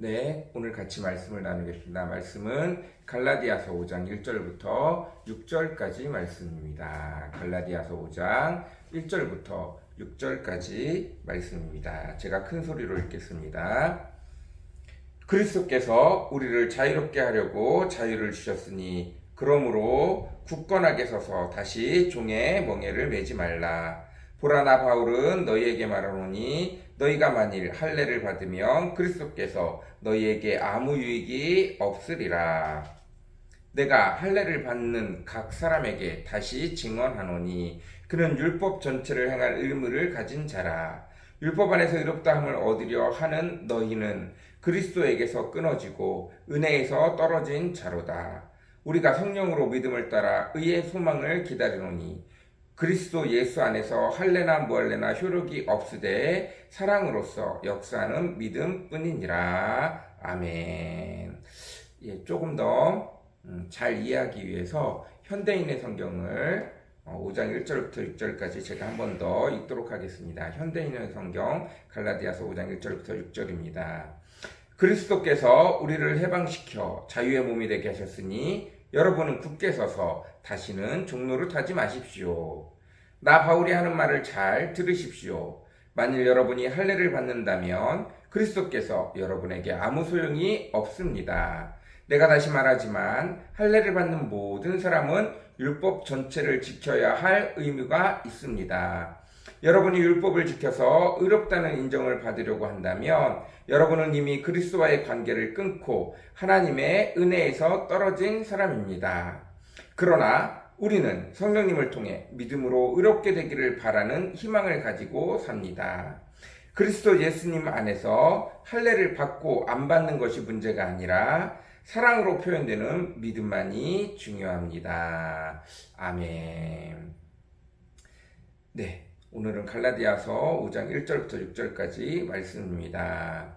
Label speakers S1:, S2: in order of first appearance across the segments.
S1: 네, 오늘 같이 말씀을 나누겠습니다. 말씀은 갈라디아서 5장 1절부터 6절까지 말씀입니다. 갈라디아서 5장 1절부터 6절까지 말씀입니다. 제가 큰 소리로 읽겠습니다. 그리스도께서 우리를 자유롭게 하려고 자유를 주셨으니 그러므로 굳건하게 서서 다시 종의 멍에를 매지 말라. 보라, 나 바울은 너희에게 말하노니 너희가 만일 할례를 받으면 그리스도께서 너희에게 아무 유익이 없으리라. 내가 할례를 받는 각 사람에게 다시 증언하노니 그는 율법 전체를 행할 의무를 가진 자라. 율법 안에서 의롭다함을 얻으려 하는 너희는 그리스도에게서 끊어지고 은혜에서 떨어진 자로다. 우리가 성령으로 믿음을 따라 의의 소망을 기다리노니 그리스도 예수 안에서 할례나 무할례나 효력이 없으되 사랑으로서 역사하는 믿음뿐이니라. 아멘. 조금 더 잘 이해하기 위해서 현대인의 성경을 5장 1절부터 6절까지 제가 한 번 더 읽도록 하겠습니다. 현대인의 성경 갈라디아서 5장 1절부터 6절입니다. 그리스도께서 우리를 해방시켜 자유의 몸이 되게 하셨으니 여러분은 굳게 서서 다시는 종로를 타지 마십시오. 나 바울이 하는 말을 잘 들으십시오. 만일 여러분이 할례를 받는다면 그리스도께서 여러분에게 아무 소용이 없습니다. 내가 다시 말하지만 할례를 받는 모든 사람은 율법 전체를 지켜야 할 의무가 있습니다. 여러분이 율법을 지켜서 의롭다는 인정을 받으려고 한다면 여러분은 이미 그리스도와의 관계를 끊고 하나님의 은혜에서 떨어진 사람입니다. 그러나 우리는 성령님을 통해 믿음으로 의롭게 되기를 바라는 희망을 가지고 삽니다. 그리스도 예수님 안에서 할례를 받고 안 받는 것이 문제가 아니라 사랑으로 표현되는 믿음만이 중요합니다. 아멘. 네. 오늘은 갈라디아서 5장 1절부터 6절까지 말씀입니다.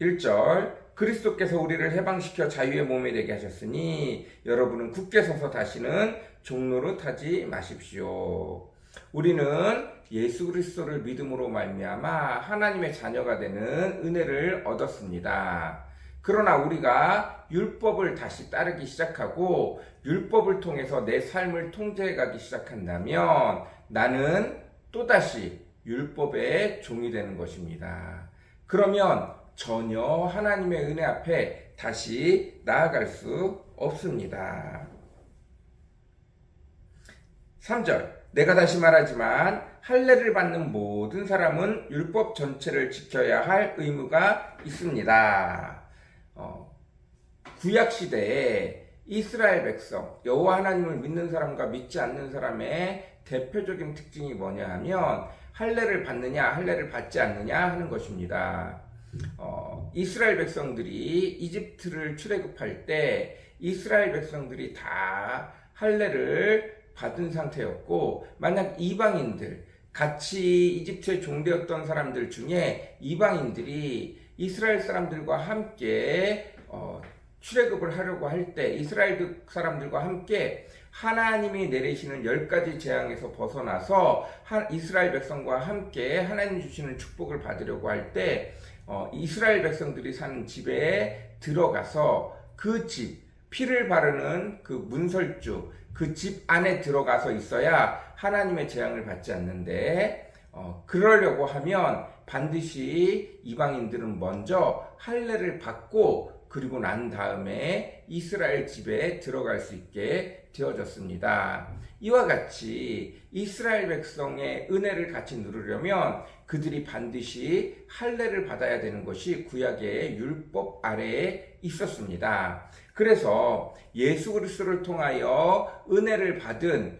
S1: 1절, 그리스도께서 우리를 해방시켜 자유의 몸이 되게 하셨으니 여러분은 굳게 서서 다시는 종노릇 하지 마십시오. 우리는 예수 그리스도를 믿음으로 말미암아 하나님의 자녀가 되는 은혜를 얻었습니다. 그러나 우리가 율법을 다시 따르기 시작하고 율법을 통해서 내 삶을 통제해가기 시작한다면 나는 또다시 율법의 종이 되는 것입니다. 그러면 전혀 하나님의 은혜 앞에 다시 나아갈 수 없습니다. 3절, 내가 다시 말하지만 할례를 받는 모든 사람은 율법 전체를 지켜야 할 의무가 있습니다. 구약시대에 이스라엘 백성, 여호와 하나님을 믿는 사람과 믿지 않는 사람의 대표적인 특징이 뭐냐 하면 할례를 받느냐 할례를 받지 않느냐 하는 것입니다. 이스라엘 백성들이 이집트를 출애굽할 때 이스라엘 백성들이 다 할례를 받은 상태였고, 만약 이방인들, 같이 이집트에 종되었던 사람들 중에 이방인들이 이스라엘 사람들과 함께 출애굽을 하려고 할 때 이스라엘 사람들과 함께 하나님이 내리시는 10가지 재앙에서 벗어나서 이스라엘 백성과 함께 하나님 주시는 축복을 받으려고 할 때 이스라엘 백성들이 사는 집에 들어가서 그 집, 피를 바르는 그 문설주, 그 집 안에 들어가서 있어야 하나님의 재앙을 받지 않는데, 그러려고 하면 반드시 이방인들은 먼저 할례를 받고 그리고 난 다음에 이스라엘 집에 들어갈 수 있게 되어졌습니다. 이와 같이 이스라엘 백성의 은혜를 같이 누리려면 그들이 반드시 할례를 받아야 되는 것이 구약의 율법 아래에 있었습니다. 그래서 예수 그리스도를 통하여 은혜를 받은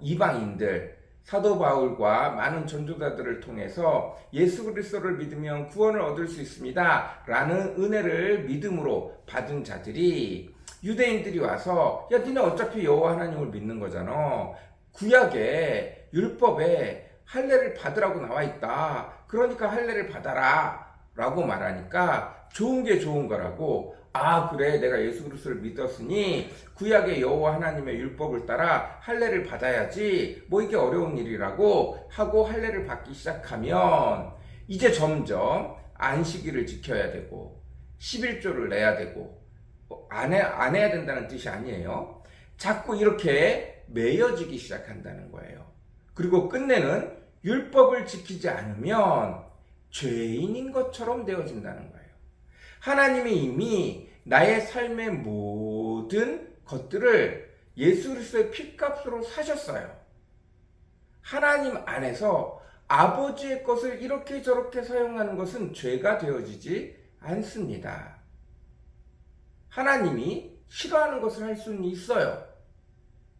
S1: 이방인들, 사도 바울과 많은 전도자들을 통해서 예수 그리스도를 믿으면 구원을 얻을 수 있습니다 라는 은혜를 믿음으로 받은 자들이, 유대인들이 와서 야, 니네 어차피 여호와 하나님을 믿는 거잖아, 구약에 율법에 할례를 받으라고 나와 있다, 그러니까 할례를 받아라 라고 말하니까 좋은 게 좋은 거라고, 아 그래 내가 예수 그리스도를 믿었으니 구약의 여호와 하나님의 율법을 따라 할례를 받아야지, 뭐 이게 어려운 일이라고 하고 할례를 받기 시작하면 이제 점점 안식일을 지켜야 되고 11조를 내야 되고 안 해야 된다는 뜻이 아니에요. 자꾸 이렇게 매여지기 시작한다는 거예요. 그리고 끝내는 율법을 지키지 않으면 죄인인 것처럼 되어진다는 거예요. 하나님이 이미 나의 삶의 모든 것들을 예수 그리스도의 피값으로 사셨어요. 하나님 안에서 아버지의 것을 이렇게 저렇게 사용하는 것은 죄가 되어지지 않습니다. 하나님이 싫어하는 것을 할 수는 있어요.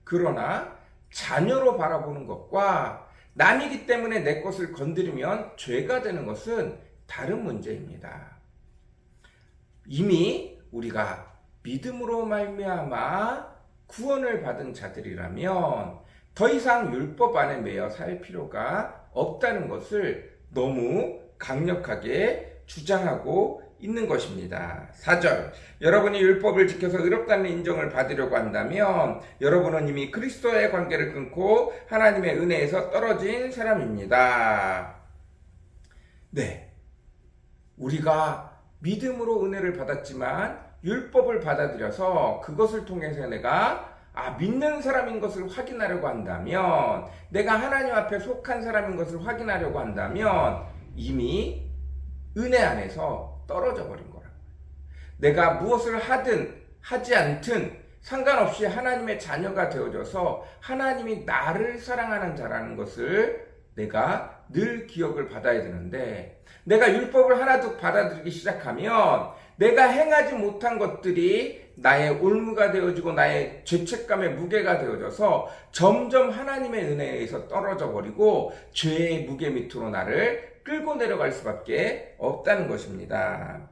S1: 그러나 자녀로 바라보는 것과 남이기 때문에 내 것을 건드리면 죄가 되는 것은 다른 문제입니다. 이미 우리가 믿음으로 말미암아 구원을 받은 자들이라면 더 이상 율법 안에 매여 살 필요가 없다는 것을 너무 강력하게 주장하고 있는 것입니다. 4절, 여러분이 율법을 지켜서 의롭다는 인정을 받으려고 한다면 여러분은 이미 그리스도의 관계를 끊고 하나님의 은혜에서 떨어진 사람입니다. 네, 우리가 믿음으로 은혜를 받았지만 율법을 받아들여서 그것을 통해서 내가 믿는 사람인 것을 확인하려고 한다면, 내가 하나님 앞에 속한 사람인 것을 확인하려고 한다면 이미 은혜 안에서 떨어져 버린 거라고요. 내가 무엇을 하든 하지 않든 상관없이 하나님의 자녀가 되어져서 하나님이 나를 사랑하는 자라는 것을 내가 늘 기억을 받아야 되는데, 내가 율법을 하나둘 받아들이기 시작하면 내가 행하지 못한 것들이 나의 올무가 되어지고 나의 죄책감의 무게가 되어져서 점점 하나님의 은혜에서 떨어져 버리고 죄의 무게 밑으로 나를 끌고 내려갈 수밖에 없다는 것입니다.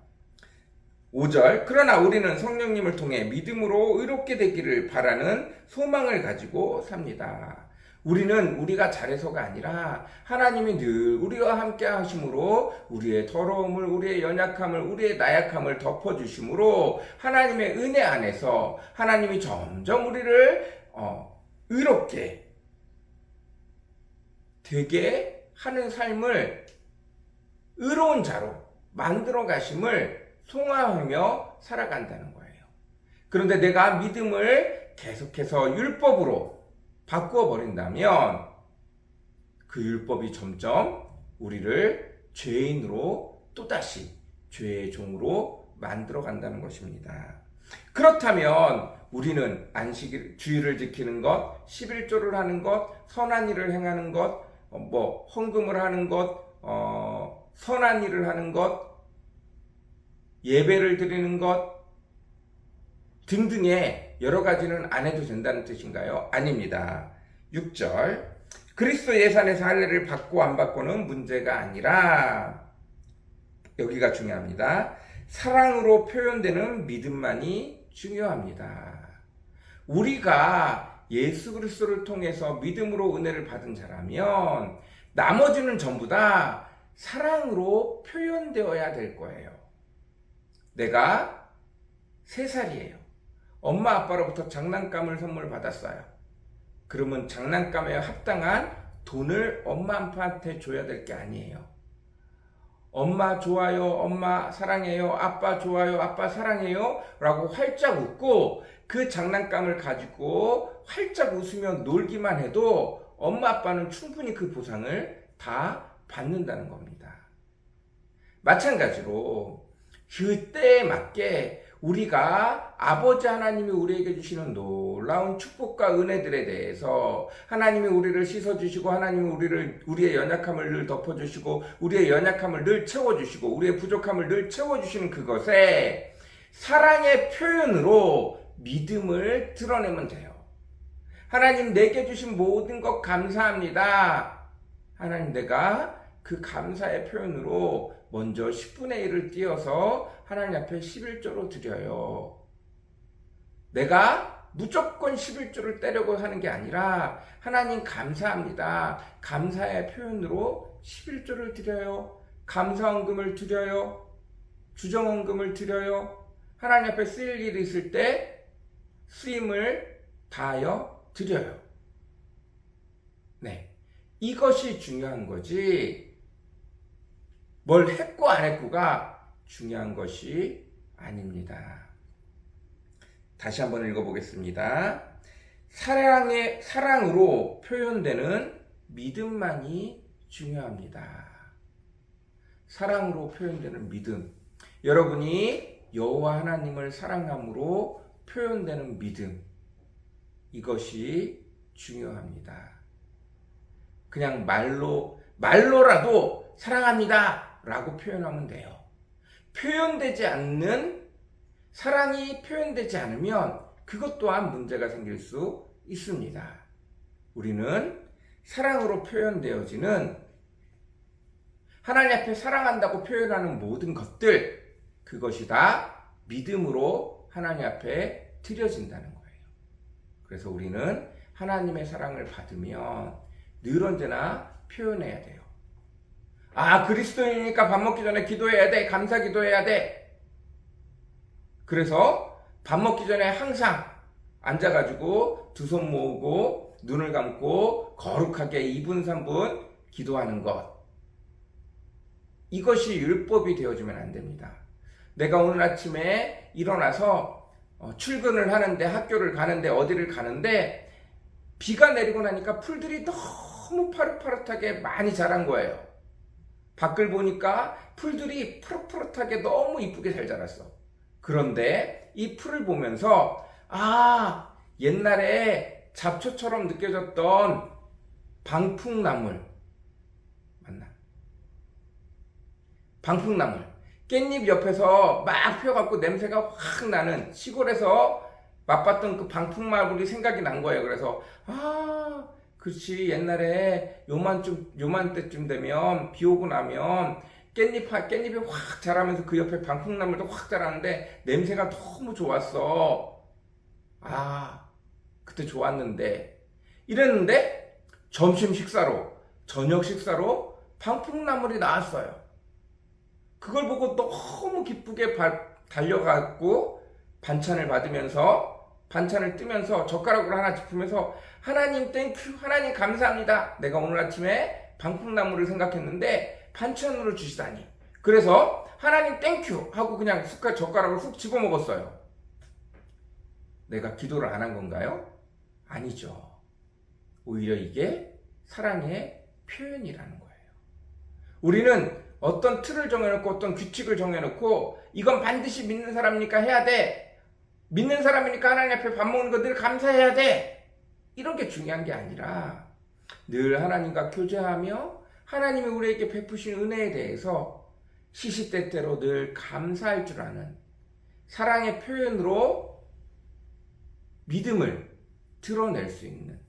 S1: 5절, 그러나 우리는 성령님을 통해 믿음으로 의롭게 되기를 바라는 소망을 가지고 삽니다. 우리는 우리가 잘해서가 아니라 하나님이 늘 우리와 함께 하심으로 우리의 더러움을, 우리의 연약함을, 우리의 나약함을 덮어주심으로 하나님의 은혜 안에서 하나님이 점점 우리를 의롭게 되게 하는 삶을 의로운 자로 만들어 가심을 송화하며 살아간다는 거예요. 그런데 내가 믿음을 계속해서 율법으로 바꾸어 버린다면 그 율법이 점점 우리를 죄인으로 또다시 죄의 종으로 만들어 간다는 것입니다. 그렇다면 우리는 안식일, 주일을 지키는 것, 11조를 하는 것, 선한 일을 행하는 것, 헌금을 하는 것, 선한 일을 하는 것, 예배를 드리는 것 등등의 여러 가지는 안 해도 된다는 뜻인가요? 아닙니다. 6절, 그리스도 예산에서 할례를 받고 안 받고는 문제가 아니라, 여기가 중요합니다. 사랑으로 표현되는 믿음만이 중요합니다. 우리가 예수 그리스도를 통해서 믿음으로 은혜를 받은 자라면 나머지는 전부 다 사랑으로 표현되어야 될 거예요. 내가 3살이에요. 엄마 아빠로부터 장난감을 선물 받았어요. 그러면 장난감에 합당한 돈을 엄마 아빠한테 줘야 될 게 아니에요. 엄마 좋아요, 엄마 사랑해요, 아빠 좋아요, 아빠 사랑해요 라고 활짝 웃고 그 장난감을 가지고 활짝 웃으며 놀기만 해도 엄마 아빠는 충분히 그 보상을 다 받는다는 겁니다. 마찬가지로 그때에 맞게 우리가 아버지 하나님이 우리에게 주시는 놀라운 축복과 은혜들에 대해서 하나님이 우리를 씻어주시고 하나님이 우리의 연약함을 늘 덮어주시고 우리의 연약함을 늘 채워주시고 우리의 부족함을 늘 채워주시는 그것에 사랑의 표현으로 믿음을 드러내면 돼요. 하나님 내게 주신 모든 것 감사합니다. 하나님 내가 그 감사의 표현으로 먼저 10분의 1을 띄어서 하나님 앞에 11조로 드려요. 내가 무조건 11조를 떼려고 하는 게 아니라 하나님 감사합니다. 감사의 표현으로 11조를 드려요. 감사헌금을 드려요. 주정헌금을 드려요. 하나님 앞에 쓰일 일이 있을 때 쓰임을 다하여 드려요. 네, 이것이 중요한 거지. 뭘 했고 안 했고가 중요한 것이 아닙니다. 다시 한번 읽어보겠습니다. 사랑으로 표현되는 믿음만이 중요합니다. 사랑으로 표현되는 믿음. 여러분이 여호와 하나님을 사랑함으로 표현되는 믿음. 이것이 중요합니다. 그냥 말로라도 사랑합니다 라고 표현하면 돼요. 사랑이 표현되지 않으면 그것 또한 문제가 생길 수 있습니다. 우리는 사랑으로 표현되어지는 하나님 앞에 사랑한다고 표현하는 모든 것들, 그것이 다 믿음으로 하나님 앞에 드려진다는 거예요. 그래서 우리는 하나님의 사랑을 받으면 늘 언제나 표현해야 돼요. 그리스도인이니까 밥 먹기 전에 기도해야 돼. 감사 기도해야 돼. 그래서 밥 먹기 전에 항상 앉아가지고 두 손 모으고 눈을 감고 거룩하게 2분, 3분 기도하는 것. 이것이 율법이 되어주면 안 됩니다. 내가 오늘 아침에 일어나서 출근을 하는데, 학교를 가는데, 어디를 가는데 비가 내리고 나니까 풀들이 너무 파릇파릇하게 많이 자란 거예요. 밖을 보니까 풀들이 푸릇푸릇하게 너무 이쁘게 잘 자랐어. 그런데 이 풀을 보면서 옛날에 잡초처럼 느껴졌던 방풍나물 맞나? 방풍나물, 깻잎 옆에서 막 펴갖고 냄새가 확 나는 시골에서 맛봤던 그 방풍나물이 생각이 난 거예요. 그래서 그렇지, 옛날에 요맘때쯤 되면 비 오고 나면 깻잎이 확 자라면서 그 옆에 방풍나물도 확 자라는데 냄새가 너무 좋았어. 그때 좋았는데 이랬는데 점심 식사로, 저녁 식사로 방풍나물이 나왔어요. 그걸 보고 너무 기쁘게 달려가고 반찬을 받으면서, 반찬을 뜨면서 젓가락으로 하나 짚으면서 하나님 땡큐, 하나님 감사합니다. 내가 오늘 아침에 방풍나물을 생각했는데 반찬으로 주시다니. 그래서 하나님 땡큐 하고 그냥 젓가락을 훅 집어 먹었어요. 내가 기도를 안 한 건가요? 아니죠. 오히려 이게 사랑의 표현이라는 거예요. 우리는 어떤 틀을 정해놓고 어떤 규칙을 정해놓고 이건 반드시 믿는 사람이니까 해야 돼. 믿는 사람이니까 하나님 앞에 밥 먹는 거 늘 감사해야 돼. 이런 게 중요한 게 아니라 늘 하나님과 교제하며 하나님이 우리에게 베푸신 은혜에 대해서 시시때때로 늘 감사할 줄 아는 사랑의 표현으로 믿음을 드러낼 수 있는,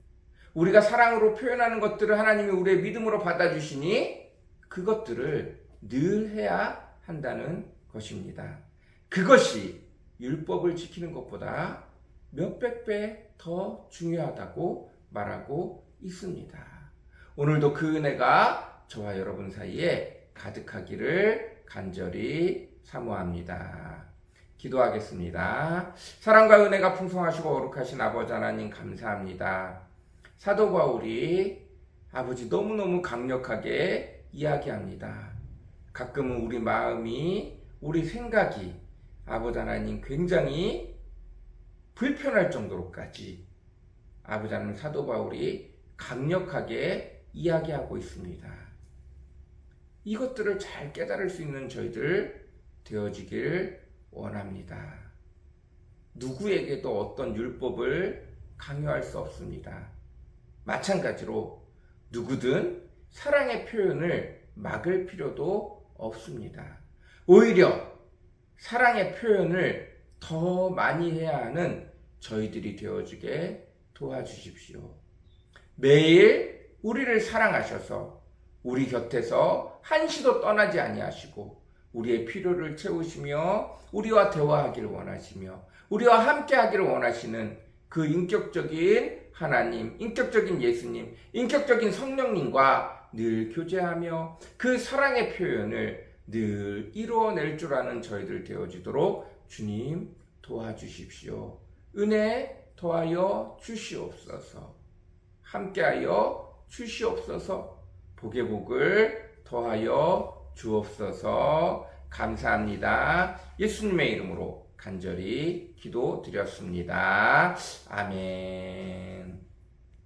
S1: 우리가 사랑으로 표현하는 것들을 하나님이 우리의 믿음으로 받아주시니 그것들을 늘 해야 한다는 것입니다. 그것이 율법을 지키는 것보다 몇백 배 더 중요하다고 말하고 있습니다. 오늘도 그 은혜가 저와 여러분 사이에 가득하기를 간절히 사모합니다. 기도하겠습니다. 사랑과 은혜가 풍성하시고 거룩하신 아버지 하나님 감사합니다. 사도 바울이 아버지 너무너무 강력하게 이야기합니다. 가끔은 우리 마음이, 우리 생각이 아버지 하나님 굉장히 불편할 정도로까지 아버지 하나님 사도 바울이 강력하게 이야기하고 있습니다. 이것들을 잘 깨달을 수 있는 저희들 되어지길 원합니다. 누구에게도 어떤 율법을 강요할 수 없습니다. 마찬가지로 누구든 사랑의 표현을 막을 필요도 없습니다. 오히려 사랑의 표현을 더 많이 해야 하는 저희들이 되어주게 도와주십시오. 매일 우리를 사랑하셔서 우리 곁에서 한시도 떠나지 아니하시고 우리의 필요를 채우시며 우리와 대화하기를 원하시며 우리와 함께하기를 원하시는 그 인격적인 하나님, 인격적인 예수님, 인격적인 성령님과 늘 교제하며 그 사랑의 표현을 늘 이루어낼 줄 아는 저희들 되어지도록 주님 도와주십시오. 은혜 더하여 주시옵소서. 함께하여 주시옵소서. 복의 복을 더하여 주옵소서. 감사합니다. 예수님의 이름으로 간절히 기도드렸습니다. 아멘.